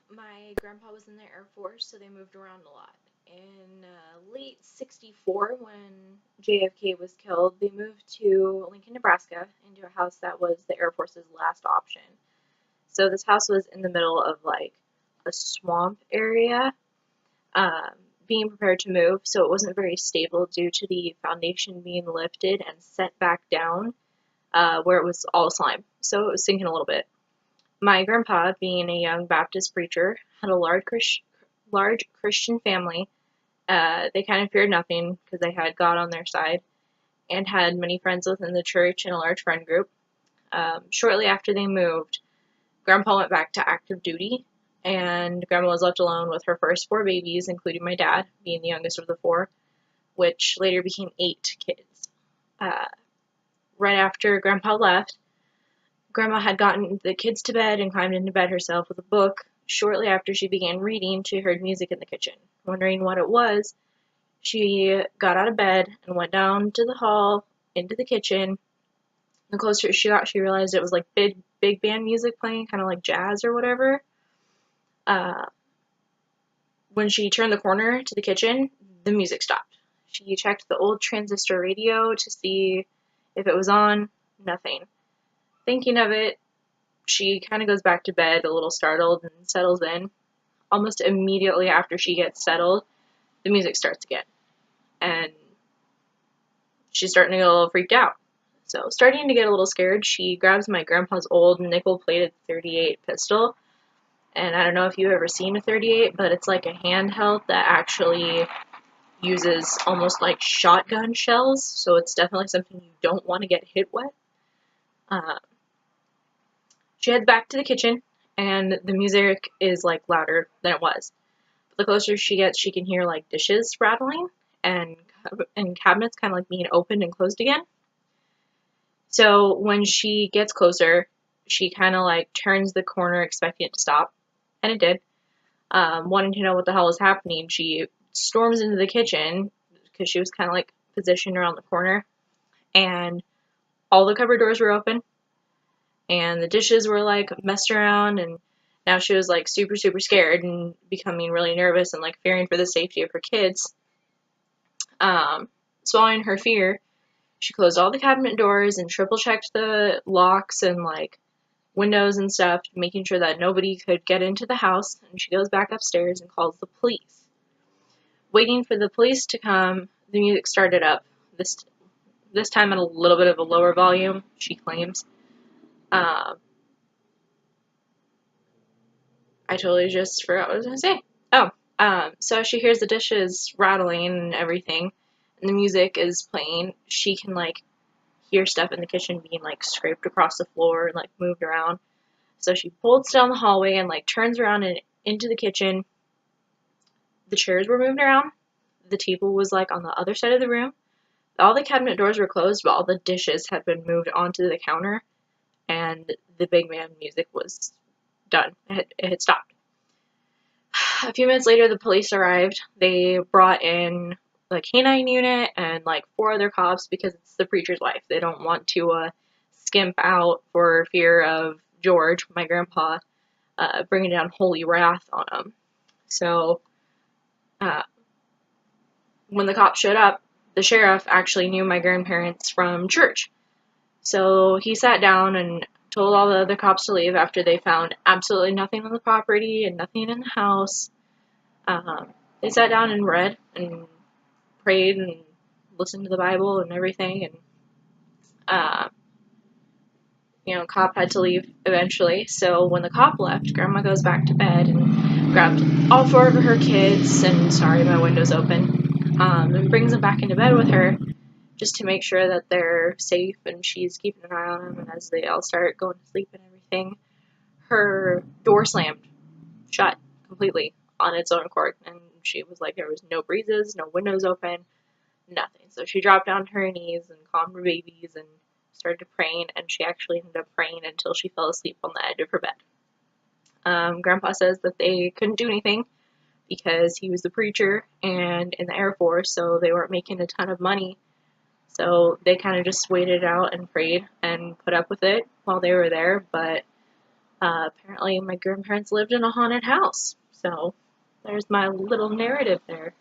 my grandpa was in the Air Force, so they moved around a lot. In late '64, when JFK was killed, they moved to Lincoln, Nebraska, into a house that was the Air Force's last option. So this house was in the middle of like a swamp area, um, being prepared to move, so it wasn't very stable due to the foundation being lifted and set back down, where it was all slime. So it was sinking a little bit. My grandpa, being a young Baptist preacher, had a large Christian family. They kind of feared nothing because they had God on their side and had many friends within the church and a large friend group. Shortly after they moved, Grandpa went back to active duty, and Grandma was left alone with her first four babies, including my dad, being the youngest of the four, which later became 8 kids. Uh, right after Grandpa left, Grandma had gotten the kids to bed and climbed into bed herself with a book. Shortly after she began reading, she heard music in the kitchen. Wondering what it was, she got out of bed and went down to the hall, into the kitchen. The closer she got, she realized it was like big band music playing, kind of like jazz or whatever. Uh, when she turned the corner to the kitchen, the music stopped. She checked the old transistor radio to see if it was on. Nothing. Thinking of it, she kind of goes back to bed a little startled and settles in. Almost immediately after she gets settled, the music starts again. And she's starting to get a little freaked out. So, starting to get a little scared, she grabs my grandpa's old nickel-plated .38 pistol. And I don't know if you've ever seen a .38, but it's like a handheld that actually uses almost like shotgun shells. So it's definitely something you don't want to get hit with. Uh, she heads back to the kitchen, and the music is like louder than it was. The closer she gets, she can hear like dishes rattling and cabinets kind of like being opened and closed again. So when she gets closer, she kind of like turns the corner expecting it to stop, and it did. Wanting to know what the hell was happening, she storms into the kitchen because she was kind of like positioned around the corner, and all the cupboard doors were open, and the dishes were like messed around, and now she was like super scared and becoming really nervous and like fearing for the safety of her kids. Swallowing her fear, she closed all the cabinet doors and triple checked the locks and like windows and stuff, making sure that nobody could get into the house, and she goes back upstairs and calls the police. Waiting for the police to come, the music started up, this time at a little bit of a lower volume, she claims. I totally just forgot what I was going to say. So she hears the dishes rattling and everything, and the music is playing. She can, like, hear stuff in the kitchen being, like, scraped across the floor and, like, moved around. So she bolts down the hallway and, like, turns around and into the kitchen. The chairs were moved around. The table was, like, on the other side of the room. All the cabinet doors were closed, but all the dishes had been moved onto the counter, and the big man music was done. It had stopped. A few minutes later, the police arrived. They brought in the canine unit and like 4 other cops because it's the preacher's wife. They don't want to skimp out for fear of George, my grandpa, bringing down holy wrath on them. So uh, when the cops showed up, the sheriff actually knew my grandparents from church. So he sat down and told all the other cops to leave after they found absolutely nothing on the property and nothing in the house. They sat down and read and prayed and listened to the Bible and everything, and cop had to leave eventually. So when the cop left, Grandma goes back to bed and grabbed all 4 of her kids, and sorry, my window's open, and brings them back into bed with her just to make sure that they're safe and she's keeping an eye on them. And as they all start going to sleep and everything, her door slammed shut completely on its own accord, and she was like, there was no breezes, no windows open, nothing. So she dropped down to her knees and calmed her babies and started praying, and she actually ended up praying until she fell asleep on the edge of her bed. Grandpa says that they couldn't do anything because he was the preacher and in the Air Force, so they weren't making a ton of money. So they kind of just waited it out and prayed and put up with it while they were there, but Apparently my grandparents lived in a haunted house. So there's my little narrative there.